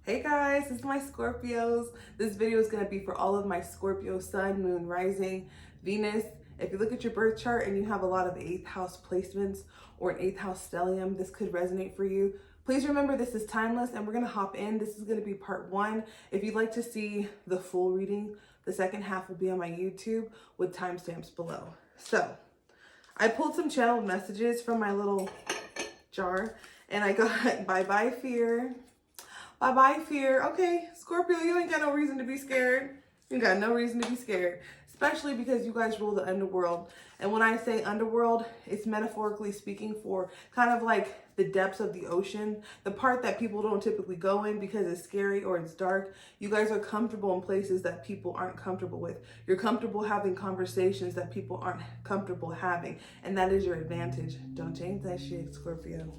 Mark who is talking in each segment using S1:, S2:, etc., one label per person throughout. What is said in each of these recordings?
S1: Hey guys, this is my Scorpios. This video is going to be for all of my Scorpio sun, moon, rising, Venus. If you look at your birth chart and you have a lot of 8th house placements or an 8th house stellium, this could resonate for you. Please remember this is timeless and we're going to hop in. This is going to be part 1. If you'd like to see the full reading, the second half will be on my YouTube with timestamps below. So I pulled some channeled messages from my little jar and I got bye-bye fear. Bye-bye fear. Okay, Scorpio, you ain't got no reason to be scared. You got no reason to be scared, especially because you guys rule the underworld. And when I say underworld, it's metaphorically speaking for kind of like the depths of the ocean, the part that people don't typically go in because it's scary or it's dark. You guys are comfortable in places that people aren't comfortable with. You're comfortable having conversations that people aren't comfortable having, and that is your advantage. Don't change that shit, Scorpio.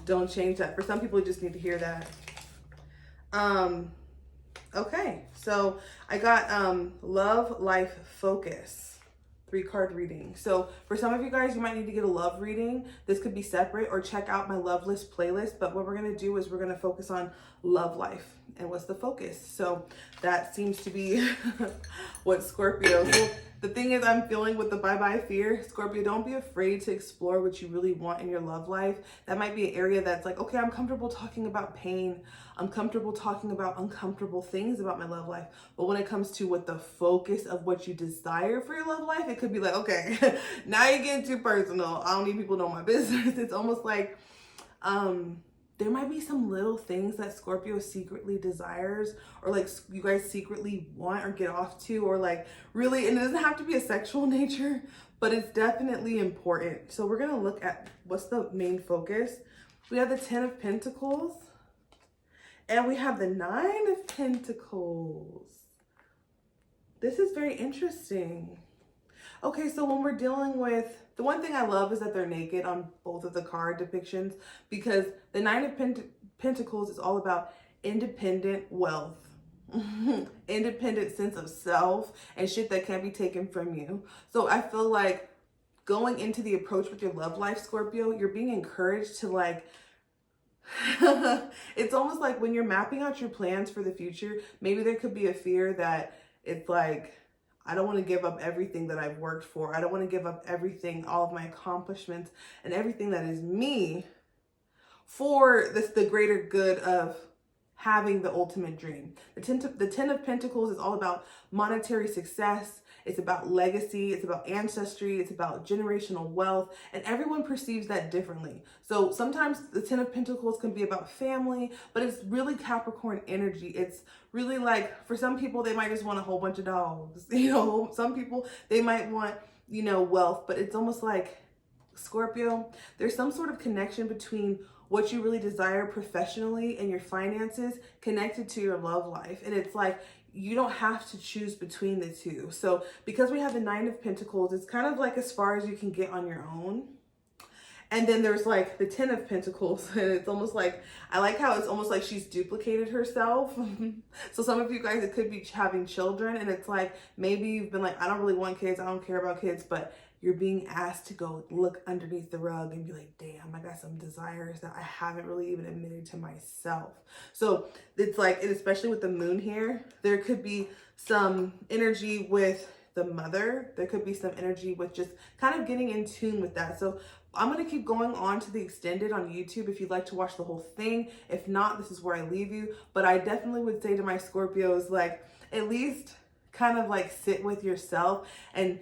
S1: Don't change that. For some people, you just need to hear that. Okay, so I got love, life, focus, 3-card reading. So for some of you guys, you might need to get a love reading. This could be separate, or check out my love list playlist. But what we're going to do is we're going to focus on love life. And what's the focus? So that seems to be what Scorpio. So the thing is, I'm feeling with the bye-bye fear, Scorpio, don't be afraid to explore what you really want in your love life. That might be an area that's like, okay, I'm comfortable talking about pain. I'm comfortable talking about uncomfortable things about my love life. But when it comes to what the focus of what you desire for your love life, it could be like, okay, now you're getting too personal. I don't need people to know my business. It's almost like, there might be some little things that Scorpio secretly desires, or like you guys secretly want or get off to, or like really, and it doesn't have to be a sexual nature, but it's definitely important. So we're going to look at what's the main focus. We have the 10 of Pentacles and we have the 9 of Pentacles. This is very interesting. Okay, so when we're dealing with, the one thing I love is that they're naked on both of the card depictions, because the 9 of Pentacles is all about independent wealth, independent sense of self, and shit that can't be taken from you. So I feel like going into the approach with your love life, Scorpio, you're being encouraged to like, it's almost like when you're mapping out your plans for the future, maybe there could be a fear that it's like, I don't want to give up everything that I've worked for. I don't want to give up everything, all of my accomplishments and everything that is me for the greater good of having the ultimate dream. The 10 of Pentacles is all about monetary success. It's about legacy. It's about ancestry. It's about generational wealth. And everyone perceives that differently. So sometimes the 10 of Pentacles can be about family, but it's really Capricorn energy. It's really like, for some people, they might just want a whole bunch of dogs. You know, some people, they might want, you know, wealth, but it's almost like, Scorpio, there's some sort of connection between what you really desire professionally and your finances connected to your love life. And it's like, you don't have to choose between the two. So because we have the 9 of Pentacles, it's kind of like as far as you can get on your own. And then there's like the 10 of Pentacles, and it's almost like, I like how it's almost like she's duplicated herself. So some of you guys, it could be having children, and it's like, maybe you've been like, I don't really want kids, I don't care about kids, but you're being asked to go look underneath the rug and be like, damn, I got some desires that I haven't really even admitted to myself. So it's like, and especially with the moon here, there could be some energy with the mother. There could be some energy with just kind of getting in tune with that. So I'm going to keep going on to the extended on YouTube if you'd like to watch the whole thing. If not, this is where I leave you. But I definitely would say to my Scorpios, like, at least kind of like sit with yourself and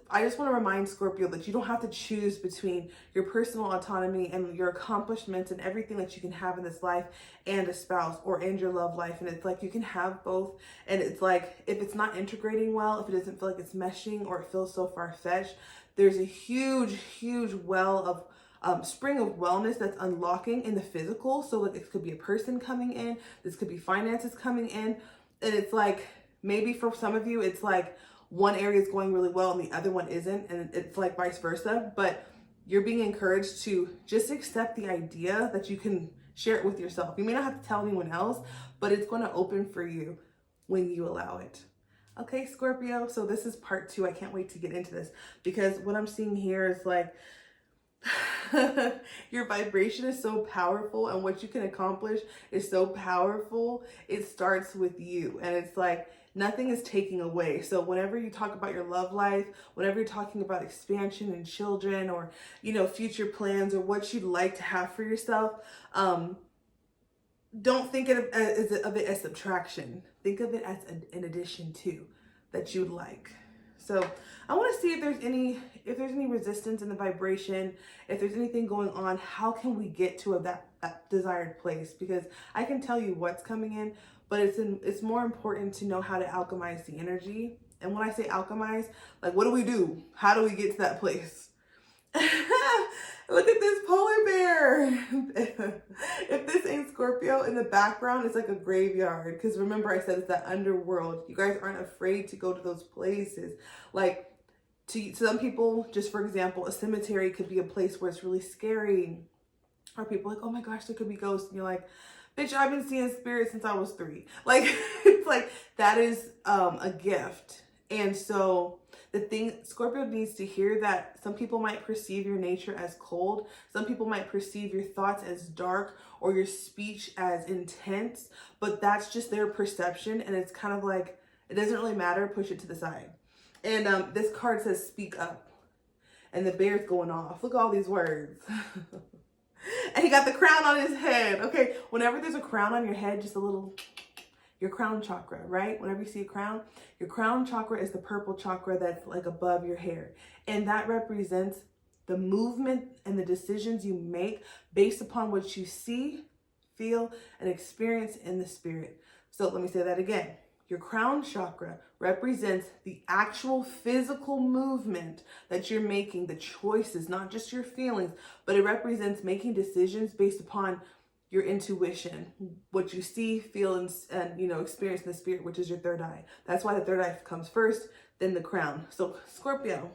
S1: I just want to remind Scorpio that you don't have to choose between your personal autonomy and your accomplishments and everything that you can have in this life and a spouse or in your love life. And it's like, you can have both. And it's like, if it's not integrating well, if it doesn't feel like it's meshing or it feels so far-fetched, there's a huge well of spring of wellness that's unlocking in the physical. So like, it could be a person coming in, this could be finances coming in, and it's like, maybe for some of you, it's like one area is going really well and the other one isn't, and it's like vice versa. But you're being encouraged to just accept the idea that you can share it with yourself. You may not have to tell anyone else, but it's going to open for you when you allow it. Okay, Scorpio, so this is part 2. I can't wait to get into this, because what I'm seeing here is like, Your vibration is so powerful, and what you can accomplish is so powerful. It starts with you, and it's like nothing is taking away. So whenever you talk about your love life, whenever you're talking about expansion and children, or future plans, or what you'd like to have for yourself, don't think of it as subtraction. Think of it as an addition to that you would like. So I want to see if there's any resistance in the vibration, if there's anything going on. How can we get to that desired place? Because I can tell you what's coming in, but it's more important to know how to alchemize the energy. And when I say alchemize, like, what do we do? How do we get to that place? Look at this polar bear. If this ain't Scorpio, in the background, it's like a graveyard. Because remember, I said it's that underworld. You guys aren't afraid to go to those places. Like, to some people, just for example, a cemetery could be a place where it's really scary. Or people like, oh my gosh, there could be ghosts. And you're like, bitch, I've been seeing spirits since I was 3. Like, it's like, that is a gift. And so the thing, Scorpio needs to hear that some people might perceive your nature as cold. Some people might perceive your thoughts as dark, or your speech as intense, but that's just their perception. And it's kind of like, it doesn't really matter. Push it to the side. And this card says, speak up. And the bear's going off. Look at all these words. And he got the crown on his head. Okay, whenever there's a crown on your head, just a little, your crown chakra, right? Whenever you see a crown, your crown chakra is the purple chakra that's like above your hair. And that represents the movement and the decisions you make based upon what you see, feel, and experience in the spirit. So let me say that again. Your crown chakra represents the actual physical movement that you're making, the choices, not just your feelings, but it represents making decisions based upon your intuition, what you see, feel, and experience in the spirit, which is your third eye. That's why the third eye comes first, then the crown. So Scorpio,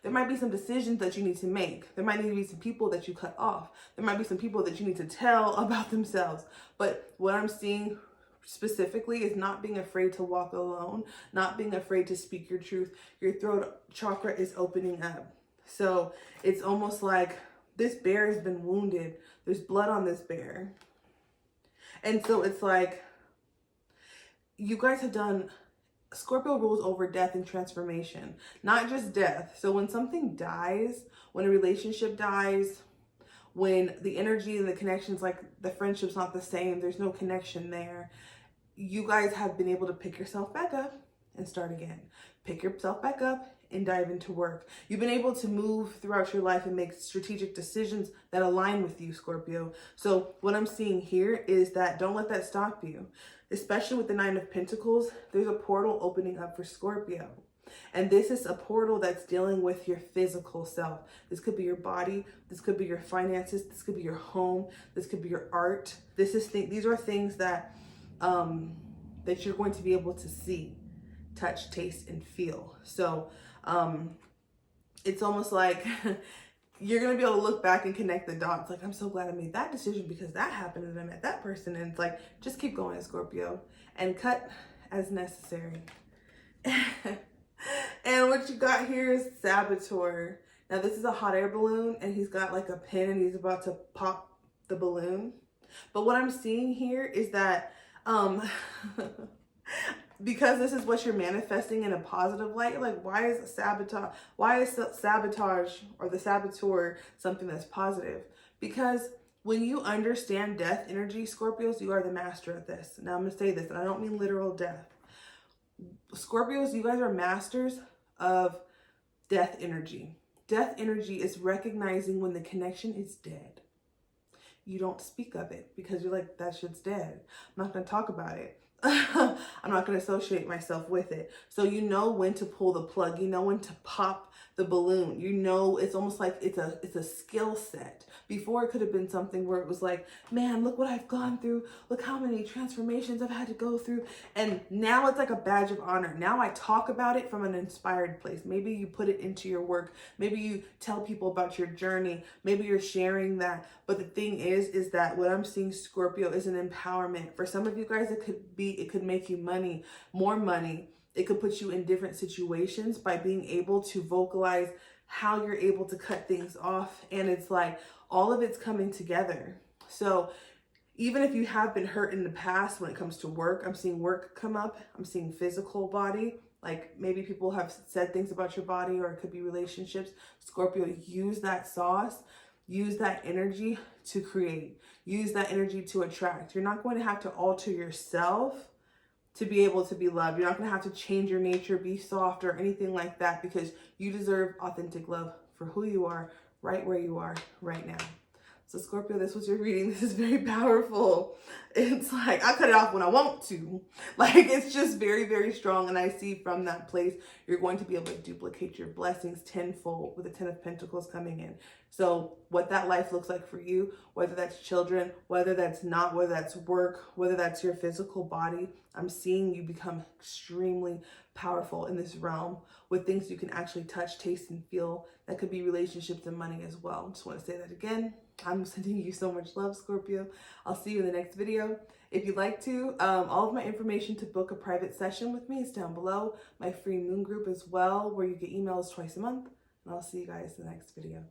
S1: there might be some decisions that you need to make. There might need to be some people that you cut off. There might be some people that you need to tell about themselves. But what I'm seeing specifically is not being afraid to walk alone, not being afraid to speak your truth. Your throat chakra is opening up. So it's almost like this bear has been wounded. There's blood on this bear. And so it's like, you guys have done, Scorpio rules over death and transformation, not just death. So when something dies, when a relationship dies, when the energy and the connections, like the friendship's not the same, there's no connection there, you guys have been able to pick yourself back up and start again. Pick yourself back up and dive into work. You've been able to move throughout your life and make strategic decisions that align with you, Scorpio. So what I'm seeing here is that don't let that stop you. Especially with the 9 of Pentacles, there's a portal opening up for Scorpio. And this is a portal that's dealing with your physical self. This could be your body. This could be your finances. This could be your home. This could be your art. These are things that that you're going to be able to see, touch, taste, and feel. So it's almost like you're going to be able to look back and connect the dots. Like, I'm so glad I made that decision because that happened and I met that person. And it's like, just keep going, Scorpio, and cut as necessary. And what you got here is Saboteur. Now, this is a hot air balloon, and he's got like a pin, and he's about to pop the balloon. But what I'm seeing here is that because this is what you're manifesting in a positive light, like, why is sabotage or the saboteur something that's positive? Because when you understand death energy, Scorpios, you are the master at this. Now, I'm going to say this, and I don't mean literal death. Scorpios, you guys are masters of death energy. Death energy is recognizing when the connection is dead. You don't speak of it because you're like, that shit's dead. I'm not going to talk about it. I'm not going to associate myself with it. So you know when to pull the plug. You know when to pop the balloon. You know, it's almost like it's a skill set. Before, it could have been something where it was like, man, look what I've gone through. Look how many transformations I've had to go through. And now it's like a badge of honor. Now I talk about it from an inspired place. Maybe you put it into your work. Maybe you tell people about your journey. Maybe you're sharing that. But the thing is that what I'm seeing, Scorpio, is an empowerment. For some of you guys, it could make you money, more money. It could put you in different situations by being able to vocalize how you're able to cut things off. And it's like all of it's coming together. So even if you have been hurt in the past when it comes to work, I'm seeing work come up. I'm seeing physical body. Like maybe people have said things about your body, or it could be relationships. Scorpio, use that sauce. Use that energy to create. Use that energy to attract. You're not going to have to alter yourself to be able to be loved. You're not going to have to change your nature, be soft or anything like that, because you deserve authentic love for who you are, right where you are right now. So Scorpio, this was your reading. This is very powerful. It's like, I cut it off when I want to. Like, it's just very, very strong. And I see from that place, you're going to be able to duplicate your blessings tenfold with the 10 of Pentacles coming in. So what that life looks like for you, whether that's children, whether that's not, whether that's work, whether that's your physical body, I'm seeing you become extremely powerful in this realm with things you can actually touch, taste, and feel. That could be relationships and money as well. Just want to say that again. I'm sending you so much love, Scorpio. I'll see you in the next video. If you'd like to, all of my information to book a private session with me is down below. My free moon group as well, where you get emails twice a month. And I'll see you guys in the next video.